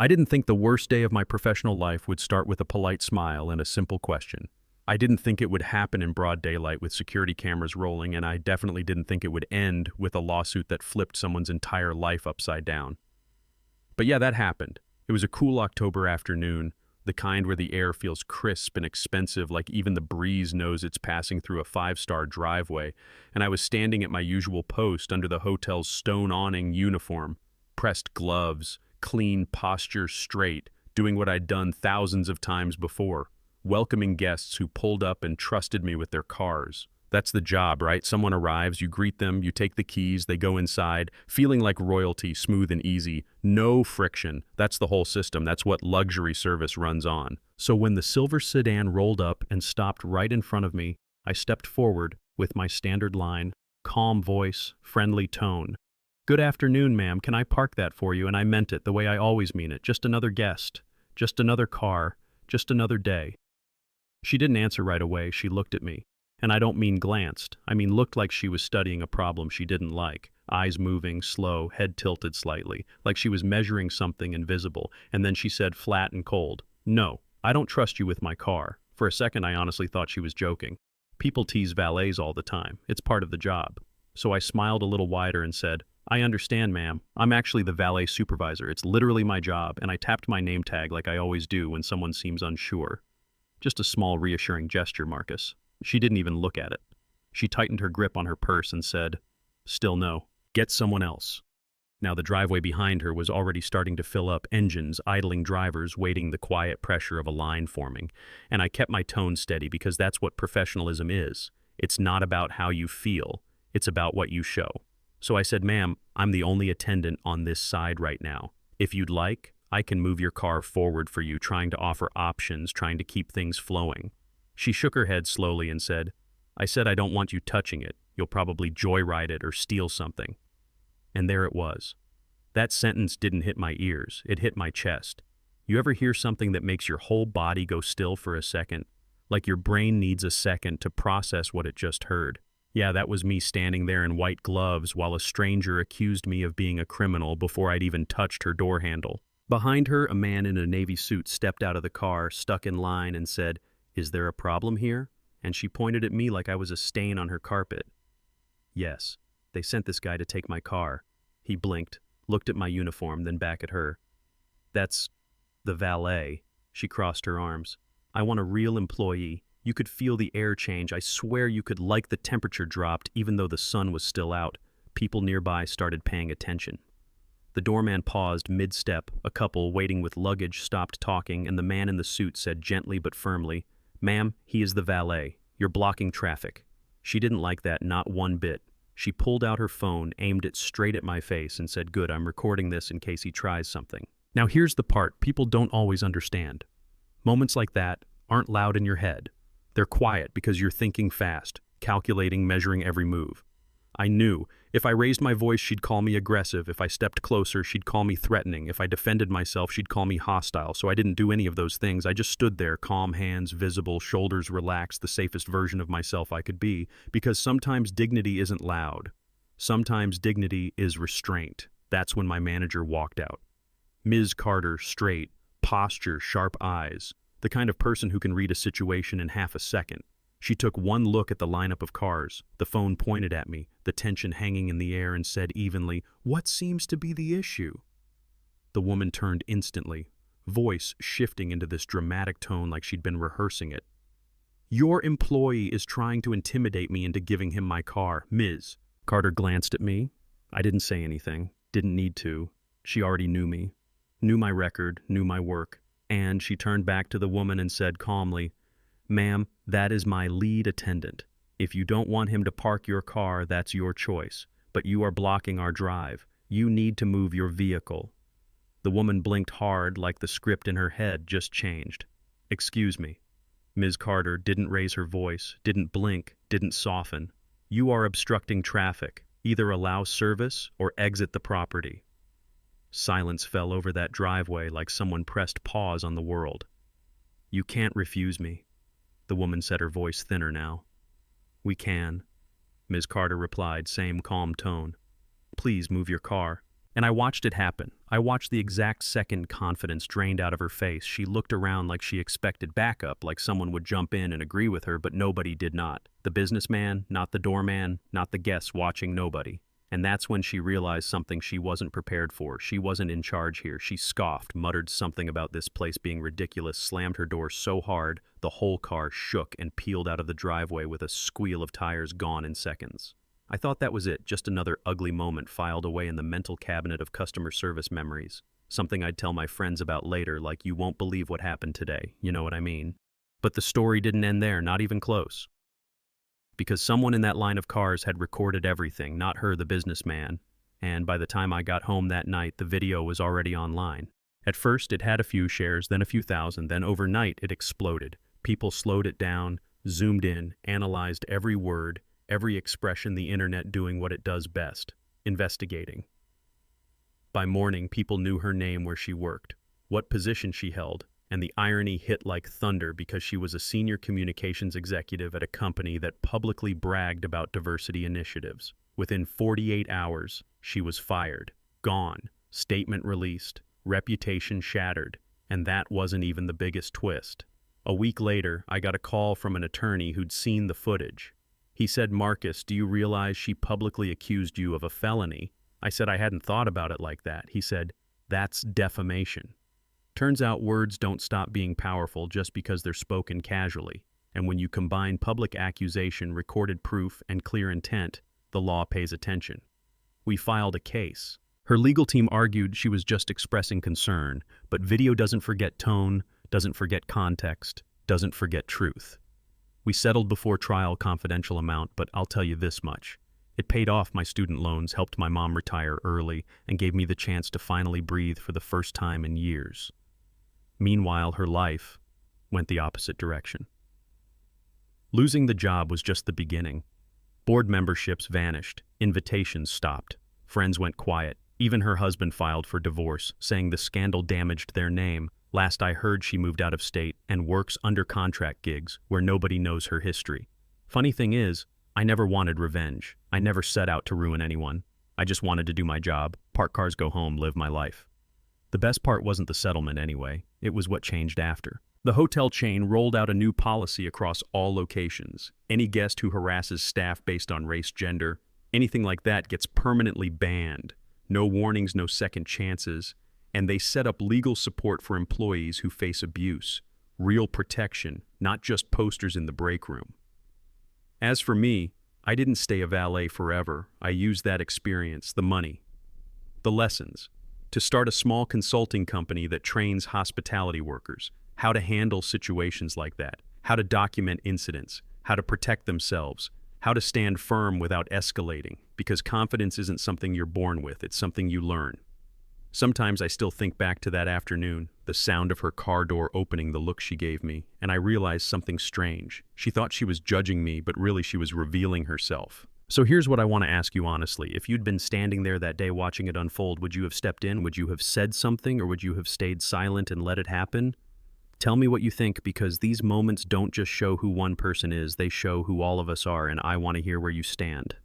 I didn't think the worst day of my professional life would start with a polite smile and a simple question. I didn't think it would happen in broad daylight with security cameras rolling, and I definitely didn't think it would end with a lawsuit that flipped someone's entire life upside down. But yeah, that happened. It was a cool October afternoon, the kind where the air feels crisp and expensive, like even the breeze knows it's passing through a five-star driveway, and I was standing at my usual post under the hotel's stone awning uniform, pressed gloves, clean posture straight, doing what I'd done thousands of times before, welcoming guests who pulled up and trusted me with their cars. That's the job, right? Someone arrives, you greet them, you take the keys, they go inside, feeling like royalty, smooth and easy, no friction. That's the whole system. That's what luxury service runs on. So when the silver sedan rolled up and stopped right in front of me, I stepped forward with my standard line, calm voice, friendly tone. "Good afternoon, ma'am. Can I park that for you?" And I meant it the way I always mean it. Just another guest. Just another car. Just another day. She didn't answer right away. She looked at me. And I don't mean glanced. I mean looked like she was studying a problem she didn't like. Eyes moving, slow, head tilted slightly, like she was measuring something invisible. And then she said flat and cold, "No, I don't trust you with my car." For a second, I honestly thought she was joking. People tease valets all the time. It's part of the job. So I smiled a little wider and said, "I understand, ma'am. I'm actually the valet supervisor. It's literally my job," and I tapped my name tag like I always do when someone seems unsure. Just a small reassuring gesture, Marcus. She didn't even look at it. She tightened her grip on her purse and said, "Still no. Get someone else." Now the driveway behind her was already starting to fill up, engines, idling drivers, waiting the quiet pressure of a line forming. And I kept my tone steady because that's what professionalism is. It's not about how you feel. It's about what you show. So I said, "Ma'am, I'm the only attendant on this side right now. If you'd like, I can move your car forward for you, trying to offer options, trying to keep things flowing." She shook her head slowly and said, "I said I don't want you touching it. You'll probably joyride it or steal something." And there it was. That sentence didn't hit my ears. It hit my chest. You ever hear something that makes your whole body go still for a second? Like your brain needs a second to process what it just heard. Yeah, that was me standing there in white gloves while a stranger accused me of being a criminal before I'd even touched her door handle. Behind her, a man in a navy suit stepped out of the car, stuck in line, and said, "Is there a problem here?" And she pointed at me like I was a stain on her carpet. Yes, they sent this guy to take my car. He blinked, looked at my uniform, then back at her. "That's the valet." She crossed her arms. "I want a real employee. You could feel the air change. I swear you could like the temperature dropped even though the sun was still out." People nearby started paying attention. The doorman paused mid-step. A couple waiting with luggage stopped talking, and the man in the suit said gently but firmly, "Ma'am, he is the valet. You're blocking traffic." She didn't like that, not one bit. She pulled out her phone, aimed it straight at my face, and said, "Good, I'm recording this in case he tries something." Now here's the part people don't always understand. Moments like that aren't loud in your head. They're quiet because you're thinking fast, calculating, measuring every move. I knew if I raised my voice, she'd call me aggressive. If I stepped closer, she'd call me threatening. If I defended myself, she'd call me hostile. So I didn't do any of those things. I just stood there, calm hands visible, shoulders relaxed, the safest version of myself I could be, because sometimes dignity isn't loud. Sometimes dignity is restraint. That's when my manager walked out. Ms. Carter, straight, posture, sharp eyes, the kind of person who can read a situation in half a second. She took one look at the lineup of cars, the phone pointed at me, the tension hanging in the air, and said evenly, "What seems to be the issue?" The woman turned instantly, voice shifting into this dramatic tone like she'd been rehearsing it. "Your employee is trying to intimidate me into giving him my car, Ms." Carter glanced at me. I didn't say anything, didn't need to. She already knew me, knew my record, knew my work. And she turned back to the woman and said calmly, "Ma'am, that is my lead attendant. If you don't want him to park your car, that's your choice. But you are blocking our drive. You need to move your vehicle." The woman blinked hard like the script in her head just changed. "Excuse me." Ms. Carter didn't raise her voice, didn't blink, didn't soften. "You are obstructing traffic. Either allow service or exit the property." Silence fell over that driveway like someone pressed pause on the world. "You can't refuse me." The woman said, her voice thinner now. "We can," Ms. Carter replied, same calm tone. "Please move your car." And I watched it happen. I watched the exact second confidence drained out of her face. She looked around like she expected backup, like someone would jump in and agree with her, but nobody did not. The businessman, not the doorman, not the guests watching, nobody. And that's when she realized something she wasn't prepared for. She wasn't in charge here. She scoffed, muttered something about this place being ridiculous, slammed her door so hard, the whole car shook and peeled out of the driveway with a squeal of tires gone in seconds. I thought that was it, just another ugly moment filed away in the mental cabinet of customer service memories. Something I'd tell my friends about later, like, you won't believe what happened today, you know what I mean? But the story didn't end there, not even close. Because someone in that line of cars had recorded everything, not her, the businessman, and by the time I got home that night, the video was already online. At first, it had a few shares, then a few thousand, then overnight it exploded. People slowed it down, zoomed in, analyzed every word, every expression, the internet doing what it does best, investigating. By morning, people knew her name, where she worked, what position she held, and the irony hit like thunder because she was a senior communications executive at a company that publicly bragged about diversity initiatives. Within 48 hours, she was fired, gone, statement released, reputation shattered, and that wasn't even the biggest twist. A week later, I got a call from an attorney who'd seen the footage. He said, "Marcus, do you realize she publicly accused you of a felony?" I said I hadn't thought about it like that. He said, "That's defamation." Turns out words don't stop being powerful just because they're spoken casually. And when you combine public accusation, recorded proof, and clear intent, the law pays attention. We filed a case. Her legal team argued she was just expressing concern, but video doesn't forget tone, doesn't forget context, doesn't forget truth. We settled before trial, confidential amount, but I'll tell you this much. It paid off my student loans, helped my mom retire early, and gave me the chance to finally breathe for the first time in years. Meanwhile, her life went the opposite direction. Losing the job was just the beginning. Board memberships vanished, invitations stopped, friends went quiet. Even her husband filed for divorce, saying the scandal damaged their name. Last I heard, she moved out of state and works under contract gigs where nobody knows her history. Funny thing is, I never wanted revenge. I never set out to ruin anyone. I just wanted to do my job, park cars, go home, live my life. The best part wasn't the settlement anyway. It was what changed after. The hotel chain rolled out a new policy across all locations. Any guest who harasses staff based on race, gender, anything like that gets permanently banned. No warnings, no second chances. And they set up legal support for employees who face abuse. Real protection, not just posters in the break room. As for me, I didn't stay a valet forever. I used that experience, the money, the lessons, to start a small consulting company that trains hospitality workers, how to handle situations like that, how to document incidents, how to protect themselves, how to stand firm without escalating, because confidence isn't something you're born with, it's something you learn. Sometimes I still think back to that afternoon, the sound of her car door opening, the look she gave me, and I realized something strange. She thought she was judging me, but really she was revealing herself. So here's what I want to ask you honestly. If you'd been standing there that day watching it unfold, would you have stepped in? Would you have said something, or would you have stayed silent and let it happen? Tell me what you think, because these moments don't just show who one person is, they show who all of us are, and I want to hear where you stand.